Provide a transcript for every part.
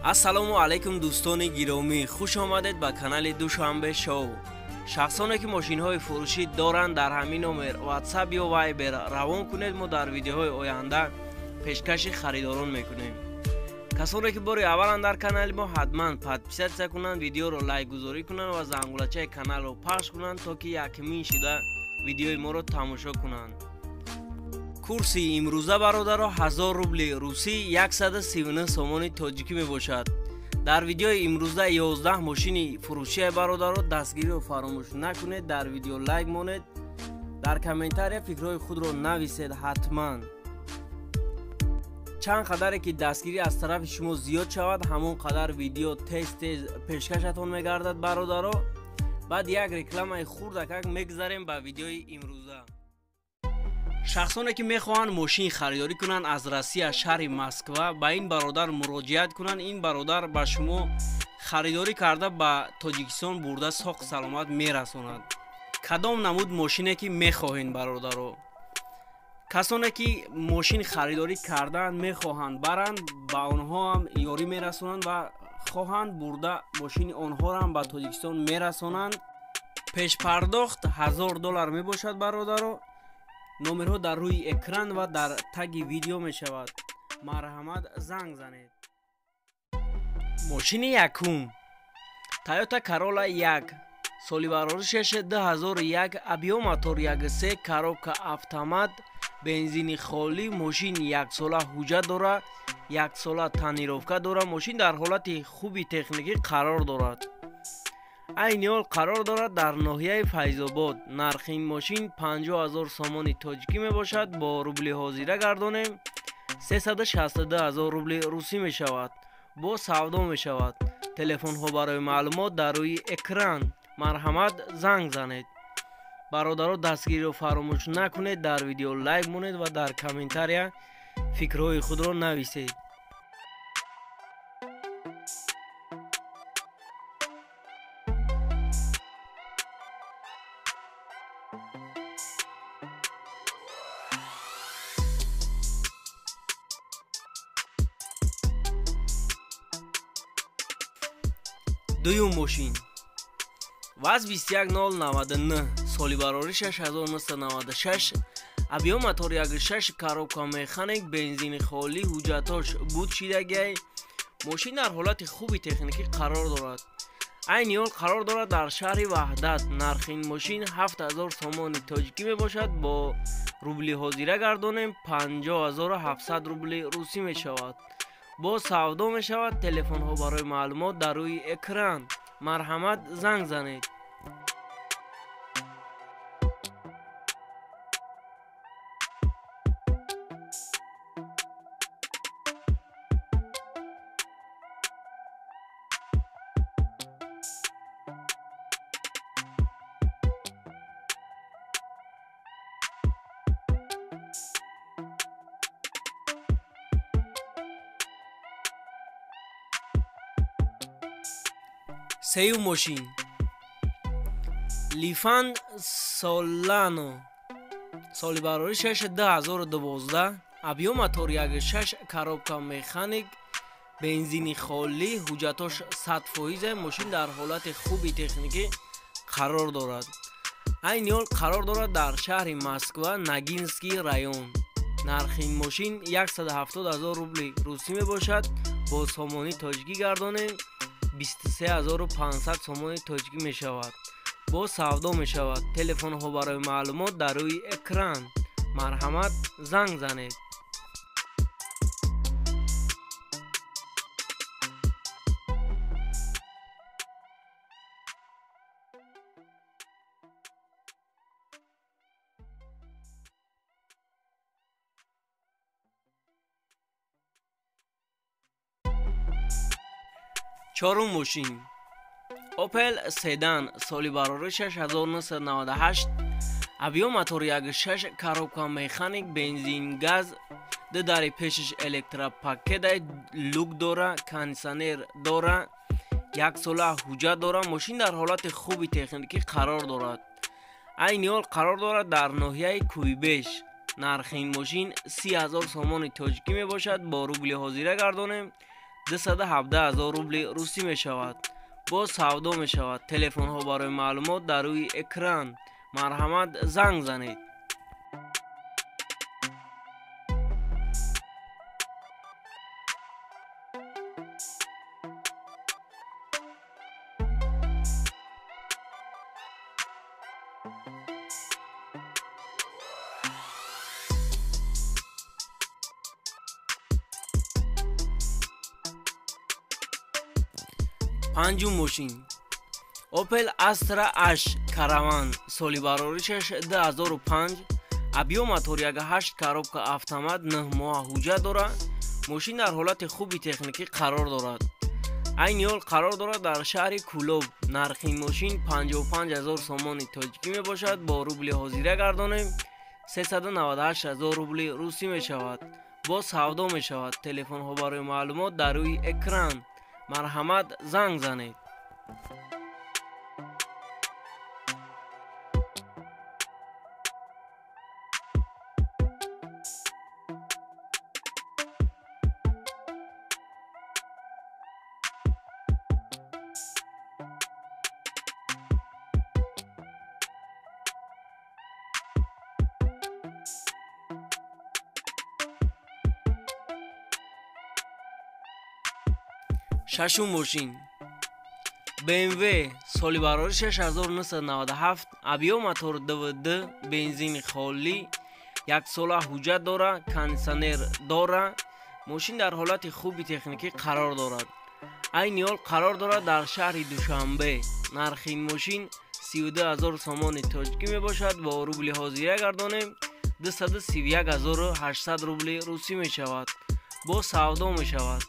ассалому алайкум дӯстони гиромӣ, хуш омадед ба канали душанбе шоу. шахсоне ки мошинҳои фурӯшӣ доранд дар ҳамин номер WhatsApp ё Viber равон кунед, мо дар видеоҳои оянда пешкаши харидорон мекунем. касоне ки бори авваланд дар канали мо, ҳатман подписатсия кунанд, видеоро лайкгузорӣ кунанд ва зангулачаи каналро пахш кунанд, то ки якмин шуда видеои моро тамошо кунанд. курси имрӯза бародаро 1000 рубли русӣ 139 сомони тоҷикӣ мебошад. дар видеои имрӯза 11 мошини фурӯшии бародаро дастгириро фаромӯш накунед. дар видео лайк монед, дар комментария фикрҳои худро нависед. ҳатман чанд қадаре ки дастгирӣ аз тарафи шумо зиёд шавад, ҳамон қадар видео тез пешкашатон мегардад бародаро. баъд як рекламаи хурдакак мегзарем ба видеои имрӯза. шахсоне ки мехоҳанд мошин харидорӣ кунанд аз Россия шаҳри Москва, ба ин бародар муроҷиат кунанд. ин бародар ба шумо харидорӣ карда ба Тоҷикистон бурда соқ саломат мерасонад. кадом намуд мошине ки мехоҳед бародаро? касоне ки мошин харидорӣ кардаанд мехоҳанд баранд, ба онҳо ҳам ёрӣ мерасонанд ва хоҳанд бурда мошини онҳоро ҳам ба Тоҷикистон мерасонанд. пешпардохт $1000 мебошад бародаро. номерҳо дар рӯи экран ва дар таги видео мешавад. марҳамат, занг занед. мошини якум Toyota Corolla 1 соли бароришаш 2001, объем мотор 1.3, коробка автомат, бензини холӣ. мошин 1 сола ҳуҷҷат дорад, 1 сола танировка дорад. мошин дар ҳолати хуби техникӣ қарор дорад. айни ҳол қарор дорад дар ноҳияи Файзобод. нархи ин мошин 50000 сомони тоҷикӣ мебошад. бо рубли ҳозира гардонем 362000 рубли русӣ мешавад. бо савдо мешавад. телефонҳо барои маълумот дар рӯи экран. марҳамат, занг занед. бародаро, дастгириро фаромӯш накунед, дар видео лайк монед ва дар комментария фикрҳои худро нависед. дуюм мошин ВАЗ 21099 соли бароришаш 1996, объем мотор 1.6, коробка механик, бензини холӣ, ҳуҷҷатош буд шидагиай. мошин дар ҳолати хуби техникӣ қарор дорад. айни ҳол қарор дорад дар шаҳри Ваҳдат. нархи ин мошин 7000 сомони тоҷикӣ мебошад. бо рубли ҳозира гардонем 50700 рубли русӣ мешавад. бо савдо мешавад. телефонҳо барои маълумот дар рӯи экран. марҳамат, занг занед. сеюм мошин Lifan Solano соли бароришаш 2012, объем мотор 1.6, коробка механик, бензини холӣ, ҳуҷҷатош 100%. мошин дар ҳолати хуби техникӣ қарор дорад. айни ҳол қарор дорад дар шаҳри Москва, Ногинский район. нархи ин мошин 170000 рубли русӣ мебошад. бо сомони тоҷикӣ гардонем 23500 сомони тоҷикӣ мешавад. бо савдо мешавад. телефонҳо барои маълумот дар рӯи экран. марҳамат, занг занед. чорум мошин Opel Sedan соли бароришаш 1998, объем мотор 1.6, коробка механик, бензин газ, дари пешаш электропакетай, люк дора, кондиционер дора, 1 сола ҳуҷҷат дора. мошин дар ҳолати хуби техникӣ қарор дорад. айни ҳол қарор дорад дар ноҳияи Кӯйбеш. нархи ин мошин 30000 сомони тоҷикӣ мебошад. бо рубли ҳозира гардонем 217,000 روبل روسی می شود. باز سودا می شود. تلفن ها برای معلومات در روی اکران. مرحمت زنگ زنید. پنجم ماشین اوپل استرا اش کاروان سالی براریشش 2005 ابیو موتور 8 коробка автомат 9 ماه حجت دارد. ماشین در حالت خوبی تکنیکی قرار دارد. این حال قرار دارد در شهر کولوب. نرخ این ماشین 55,000 سومان تاجیکی می باشد. با روبل حاضره گردانیم 398,000 روبل روسی می شود. با سودا می شود. تلفن ها برای معلومات در روی اکران. مرحمت زنگ زنید. ششم ماشین BMW سالی براریش 1997 ابیو موتور 2 بنزین خالی 1 سال حجت دارد. کاندیشنر دارد. ماشین در حالت خوبی تکنیکی قرار دارد. این حال قرار دارد در شهر دوشنبه. نرخ این ماشین 32,000 سومان تاجیکی می باشد. با روبل حاضره گردانیم 231,800 روبل روسی می شود. با سودا می شود.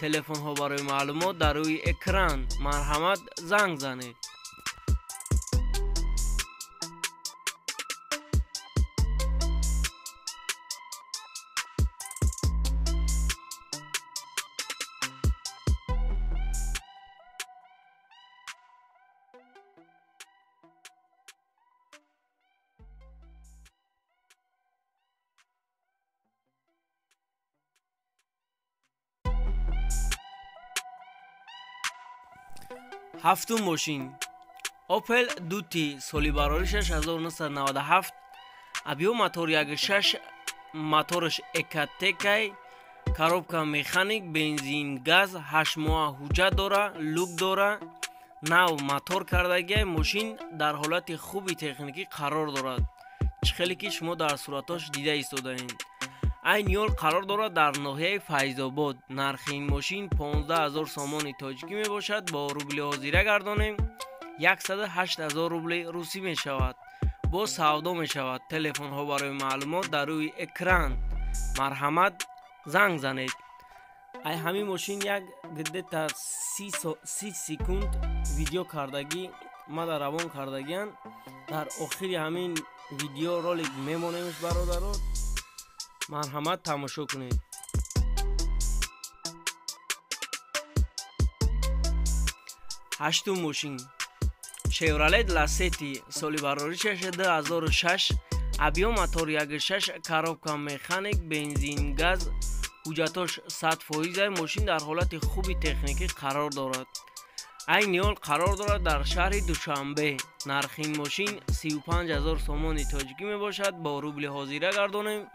تلفن ها برای معلومات در روی اکران. مرحمت زنگ زنید. هفتم ماشین اوپل دوتی سالی براریشش 1997 ابیو موتور 6 موتورش اکاتکی коробка مکانیک بنزین گاز 8 ماه حجت داره. لوک داره. نو موتور کردگی ماشین در حالت خوبی تکنیکی قرار دارد. خیلی که شما در صورتاش دیده ایستادین. این یول قرار دارد در ناحیه فیض‌آباد. نرخ این ماشین 15,000 سومان تاجیکی می باشد. با روبل حاضره گردانیم 108,000 روبل روسی می شود. با سودا می شود. تلفن ها برای معلومات در روی اکران. مرحمت زنگ زنید. همین ماشین یک گده تا 30 سکند ویدیو کردگی ما در روان کردگیان. در آخری همین ویدیو رولیک میمونیمش برادران. مرحمت تماشا کنید. هشتم ماشین شیورله لاستی سالی براریشش 2006 ابیو موتور 6 коробка مکانیک بنزین گاز حجتش 100%. ماشین در حالت خوبی تکنیکی قرار دارد. این حال قرار دارد در شهر دوشنبه. نرخ این ماشین 35,000 سومان تاجیکی می باشد. با روبل حاضره گردانیم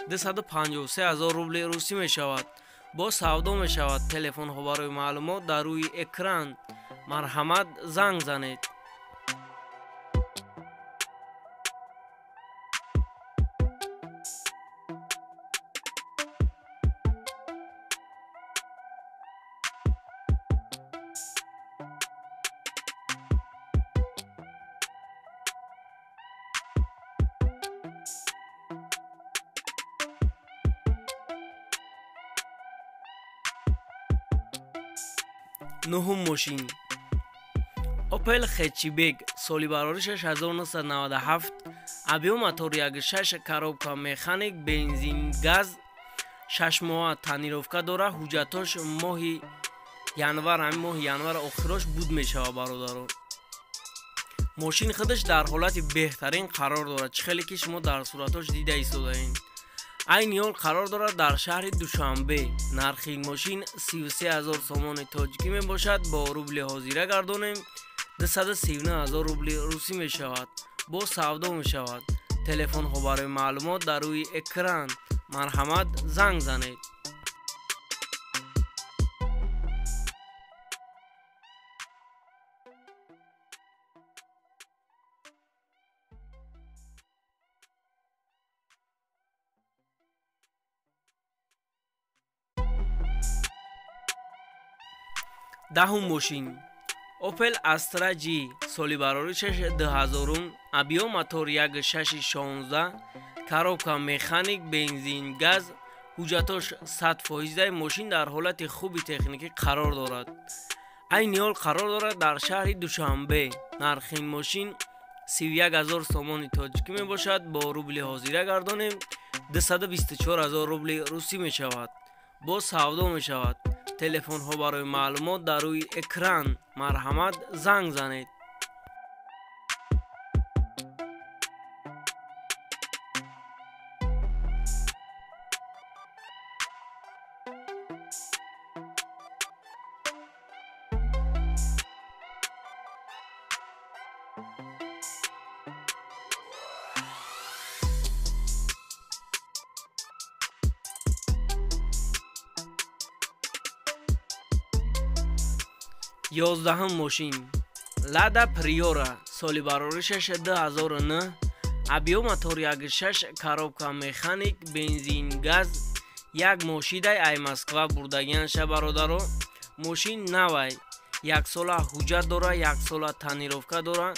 253,000 روبل روسی می شود. با سودا می شود. تلفن ها برای معلومات در روی اکران. مرحمت زنگ زنید. نهم ماشین اوپل خچیبگ سالی براریشش 1997 ابیو موتور 6 коробка مکانیک بنزین گاز 6 ماه تانیروفکا داره. حجتش ماهی январ آخرش بود میشه برادران. ماشین خودش در حالت بهترین قرار دارد. خیلی که شما در صورتش دیده ایستادین. این یول قرار دارد در شهر دوشنبه. نرخ این ماشین 33,000 سومان تاجیکی می باشد. با روبل حاضره گردانیم 239,000 روبل روسی می شود. با سودا می شود. تلفن ها برای معلومات در روی اکران. مرحمت زنگ زنید. دهم ماشین اوپل استرا جی سالی براریشش 2000 ابیو موتور 1.616 کاروبکا مکانیک بنزین گاز حجتش 100% ماشین در حالت خوبی تکنیکی قرار دارد. این یول قرار دارد در شهر دوشنبه. نرخ این ماشین 31,000 سومان تاجیکی می باشد. با روبل حاضره گردانیم 224,000 روبل روسی می شود. با سودا می شود. تلفن ها برای معلومات در روی اکران. مرحمت زنگ زنید. یازدهم ماشین لادا پریورا سالی براریشش 2009 ابیو موتور 1.6 کاروبکا مکانیک بنزین گاز یک ماشیده ای مسکوا بردگیانش برادرو. ماشین نوی 1 سال حجت داره، 1 سال تانیروفکا داره.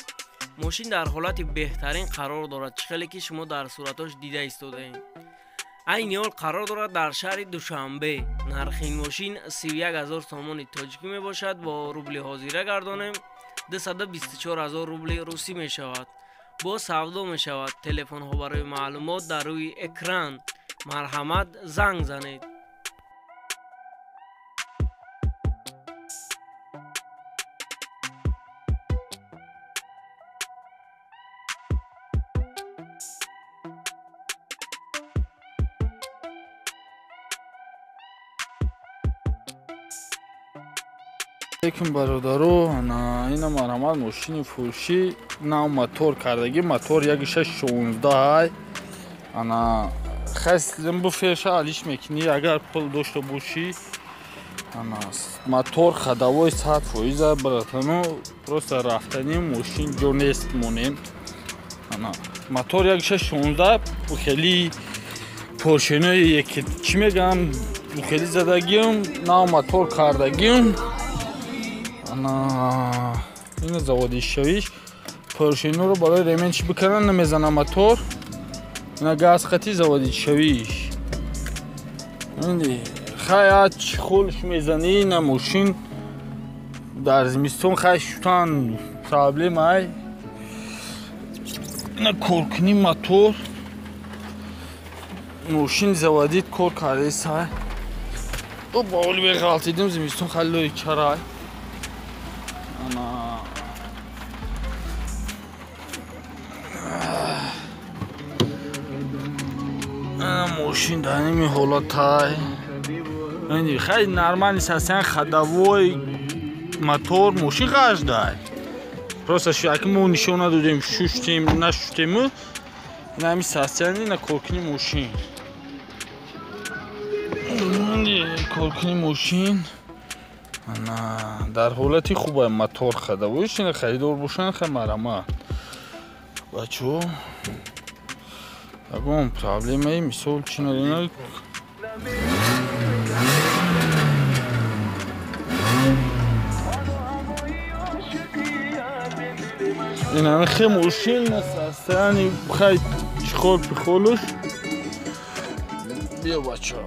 ماشین در حالت بهترین قرار دارد. چخیلی که شما در صورتش دیده ایستاده. این یول قرار دارد در شهر دوشنبه. نرخ این ماشین 31,000 سومان تاجیکی می باشد. با روبل حاضره گردانیم 224,000 روبل روسی می شود. با سودا می شود. تلفن ها برای معلومات در روی اکران. مرحمت زنگ زنید. Lekin barodaro ana ina marhamat mashini furushi na motor kardagi motor 1.616 ай ana хастим буфеша алиш мекини агар пул дошта боши ana motor хадавои 100% братану просто рафтани машин ҷо нест монем ana motor 1.616 хели поршенои яки чӣ мегам хели задагим на motor кардагим ина заводи шавиш поршеноро барои ремень чӣ бикардан намезана мотор ина газ хати заводи шавиш инди хай чӣ холш мезани ина мошин дар зимистон хай шутан проблемай ина коркуни мотор мошин заводид кор кардесай ба оли беғалтидим зимистон халлои чарай мошин дар ними ҳолатай хай нормали сасян хадавои мотор мошин ғаждай просто яки мо нишона додем шуштем нашуштему нами сасяни на коркуни мошин коркуни мошин дар ҳолати хубай мотор хадавоиш ина харидор бошанд хай марамат бачо ягон проблемаи мисол чинарина ина хе мошин насастани хай чихол пихолуш биё бачо